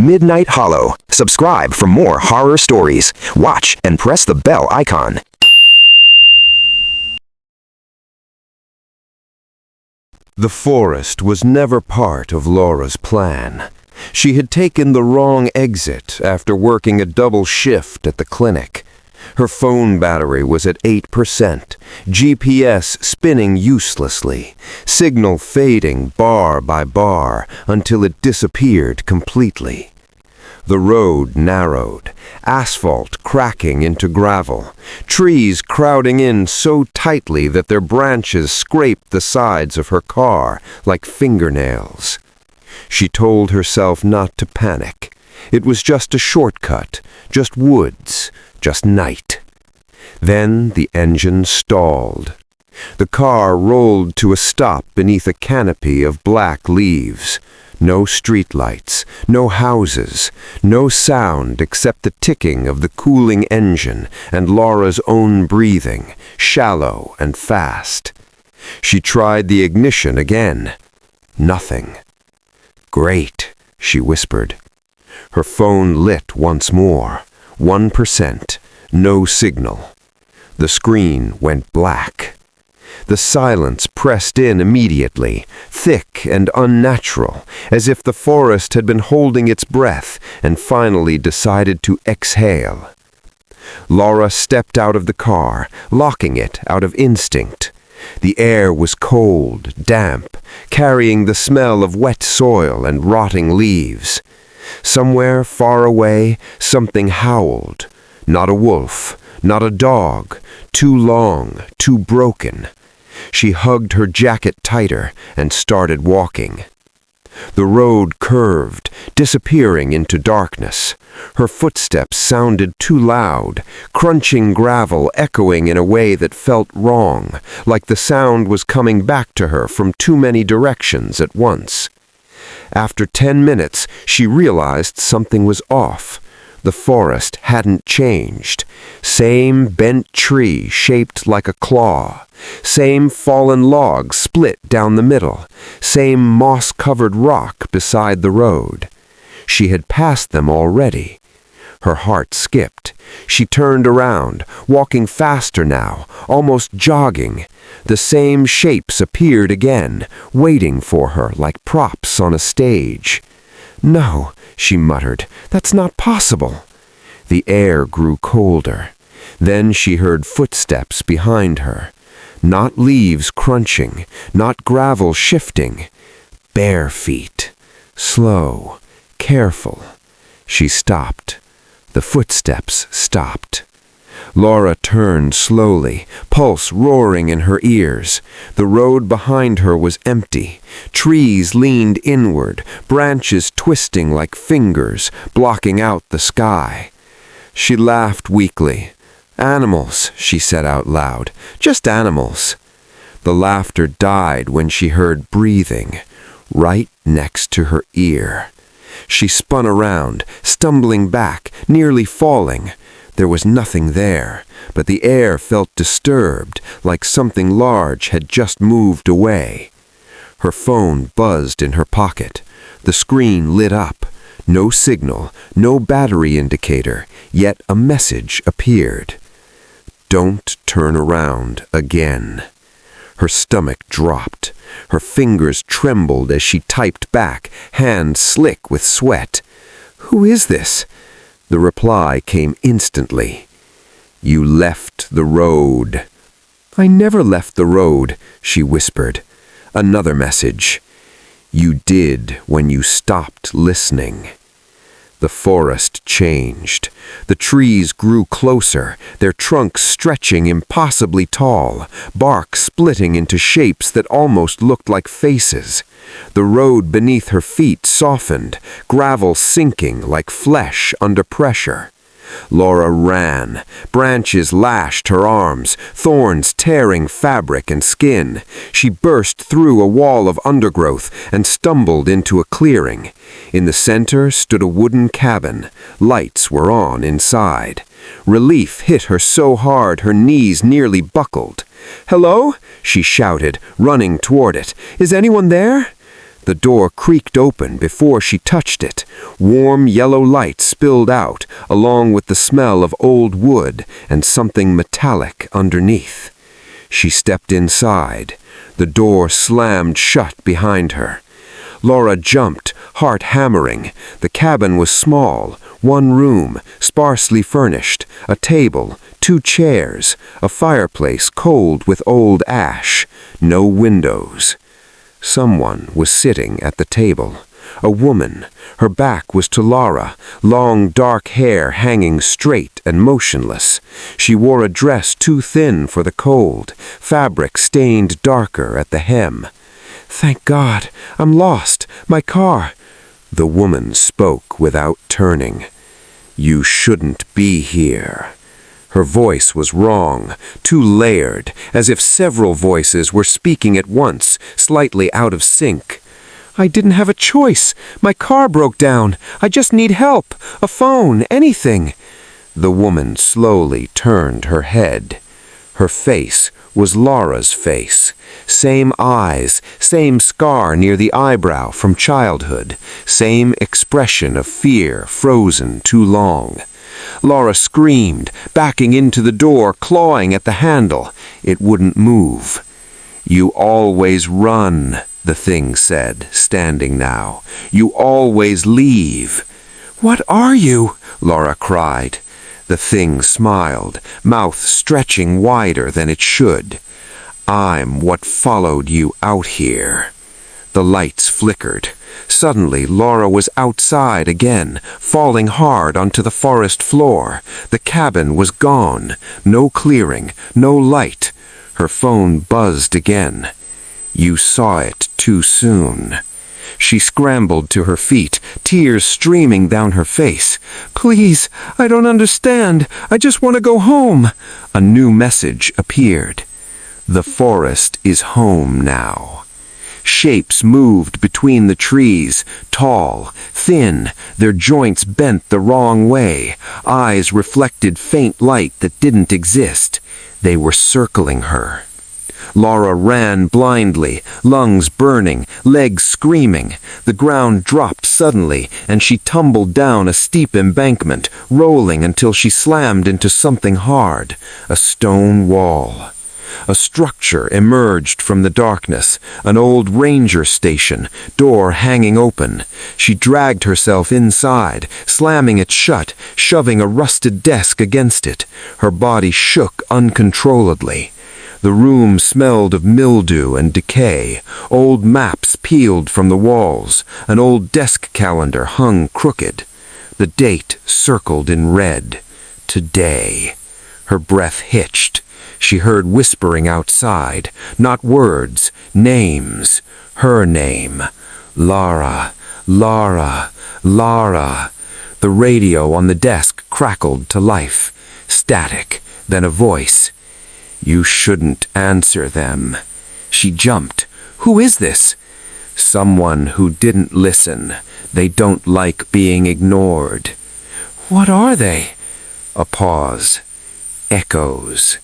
Midnight Hollow. Subscribe for more horror stories. Watch and press the bell icon. The forest was never part of Laura's plan. She had taken the wrong exit after working a double shift at the clinic. Her phone battery was at 8%, GPS spinning uselessly, signal fading bar by bar until it disappeared completely. The road narrowed, asphalt cracking into gravel, trees crowding in so tightly that their branches scraped the sides of her car like fingernails. She told herself not to panic. It was just a shortcut, just woods, just night. Then the engine stalled. The car rolled to a stop beneath a canopy of black leaves. No streetlights, no houses, no sound except the ticking of the cooling engine and Laura's own breathing, shallow and fast. She tried the ignition again. Nothing. "Great," she whispered. Her phone lit once more. 1%. No signal. The screen went black. The silence pressed in immediately, thick and unnatural, as if the forest had been holding its breath and finally decided to exhale. Laura stepped out of the car, locking it out of instinct. The air was cold, damp, carrying the smell of wet soil and rotting leaves. Somewhere far away, something howled. Not a wolf, not a dog, too long, too broken. She hugged her jacket tighter and started walking. The road curved, disappearing into darkness. Her footsteps sounded too loud, crunching gravel echoing in a way that felt wrong, like the sound was coming back to her from too many directions at once. After 10 minutes, she realized something was off. The forest hadn't changed. Same bent tree shaped like a claw. Same fallen log split down the middle. Same moss-covered rock beside the road. She had passed them already. Her heart skipped. She turned around, walking faster now, almost jogging. The same shapes appeared again, waiting for her like props on a stage. "No," she muttered, "that's not possible." The air grew colder. Then she heard footsteps behind her. Not leaves crunching, not gravel shifting. Bare feet. Slow, careful. She stopped. The footsteps stopped. Laura turned slowly, pulse roaring in her ears. The road behind her was empty. Trees leaned inward, branches twisting like fingers, blocking out the sky. She laughed weakly. "Animals," she said out loud. "Just animals." The laughter died when she heard breathing, right next to her ear. She spun around, stumbling back, nearly falling. There was nothing there, but the air felt disturbed, like something large had just moved away. Her phone buzzed in her pocket. The screen lit up. No signal, no battery indicator, yet a message appeared. "Don't turn around again." Her stomach dropped. Her fingers trembled as she typed back, hands slick with sweat. "Who is this?" The reply came instantly. "You left the road." "I never left the road," she whispered. Another message. "You did when you stopped listening." The forest changed. The trees grew closer, their trunks stretching impossibly tall, bark splitting into shapes that almost looked like faces. The road beneath her feet softened, gravel sinking like flesh under pressure. Laura ran. Branches lashed her arms, thorns tearing fabric and skin. She burst through a wall of undergrowth and stumbled into a clearing. In the center stood a wooden cabin. Lights were on inside. Relief hit her so hard her knees nearly buckled. "Hello?" she shouted, running toward it. "Is anyone there?" The door creaked open before she touched it. Warm yellow light spilled out, along with the smell of old wood and something metallic underneath. She stepped inside. The door slammed shut behind her. Laura jumped, heart hammering. The cabin was small, one room, sparsely furnished, a table, 2 chairs, a fireplace cold with old ash, no windows. Someone was sitting at the table. A woman. Her back was to Laura, long dark hair hanging straight and motionless. She wore a dress too thin for the cold, fabric stained darker at the hem. "Thank God, I'm lost. My car." The woman spoke without turning. "You shouldn't be here." Her voice was wrong, too layered, as if several voices were speaking at once, slightly out of sync. "I didn't have a choice. My car broke down. I just need help. A phone, anything." The woman slowly turned her head. Her face was Laura's face. Same eyes, same scar near the eyebrow from childhood, same expression of fear frozen too long. Laura screamed, backing into the door, clawing at the handle. It wouldn't move. "You always run," the thing said, standing now. "You always leave." "What are you?" Laura cried. The thing smiled, mouth stretching wider than it should. "I'm what followed you out here." The lights flickered. Suddenly, Laura was outside again, falling hard onto the forest floor. The cabin was gone. No clearing, no light. Her phone buzzed again. "You saw it too soon." She scrambled to her feet, tears streaming down her face. "Please, I don't understand. I just want to go home." A new message appeared. "The forest is home now." Shapes moved between the trees, tall, thin, their joints bent the wrong way. Eyes reflected faint light that didn't exist. They were circling her. Laura ran blindly, lungs burning, legs screaming. The ground dropped suddenly, and she tumbled down a steep embankment, rolling until she slammed into something hard, a stone wall. A structure emerged from the darkness, an old ranger station, door hanging open. She dragged herself inside, slamming it shut, shoving a rusted desk against it. Her body shook uncontrollably. The room smelled of mildew and decay. Old maps peeled from the walls. An old desk calendar hung crooked. The date circled in red. Today. Her breath hitched. She heard whispering outside. Not words, names. Her name. Lara, Lara, Lara. The radio on the desk crackled to life. Static, then a voice. "You shouldn't answer them." She jumped. "Who is this?" "Someone who didn't listen. They don't like being ignored." "What are they?" A pause. Echoes.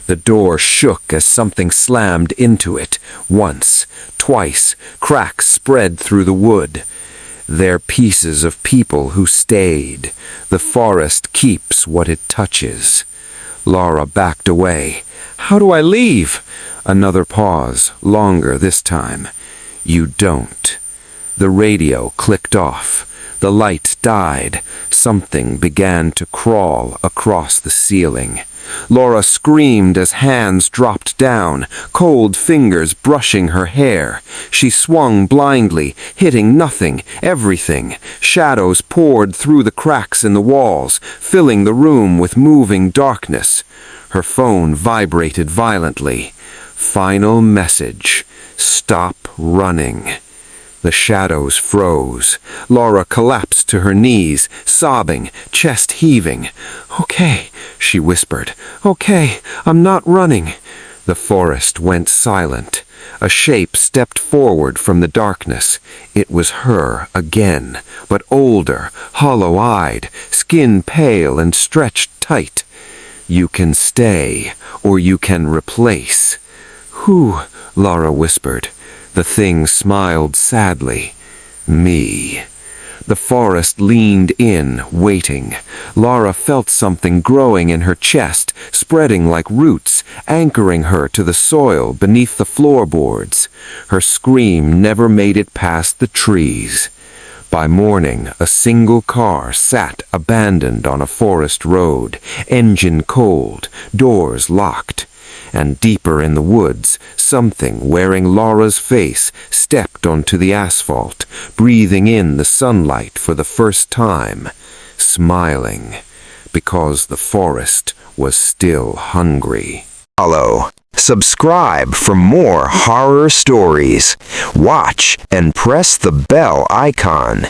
The door shook as something slammed into it. Once, twice, cracks spread through the wood. They're pieces of people who stayed. The forest keeps what it touches. Laura backed away. "How do I leave?" Another pause, longer this time. "You don't." The radio clicked off. The light died. Something began to crawl across the ceiling. Laura screamed as hands dropped down, cold fingers brushing her hair. She swung blindly, hitting nothing, everything. Shadows poured through the cracks in the walls, filling the room with moving darkness. Her phone vibrated violently. Final message. Stop running. The shadows froze. Laura collapsed to her knees, sobbing, chest heaving. "Okay," she whispered. "Okay, I'm not running." The forest went silent. A shape stepped forward from the darkness. It was her again, but older, hollow-eyed, skin pale and stretched tight. "You can stay, or you can replace." "Who?" Laura whispered. The thing smiled sadly. Me. The forest leaned in, waiting. Laura felt something growing in her chest, spreading like roots, anchoring her to the soil beneath the floorboards. Her scream never made it past the trees. By morning, a single car sat abandoned on a forest road, engine cold, doors locked. And deeper in the woods, something wearing Laura's face stepped onto the asphalt, breathing in the sunlight for the first time, smiling, because the forest was still hungry. Follow. Subscribe for more horror stories. Watch and press the bell icon.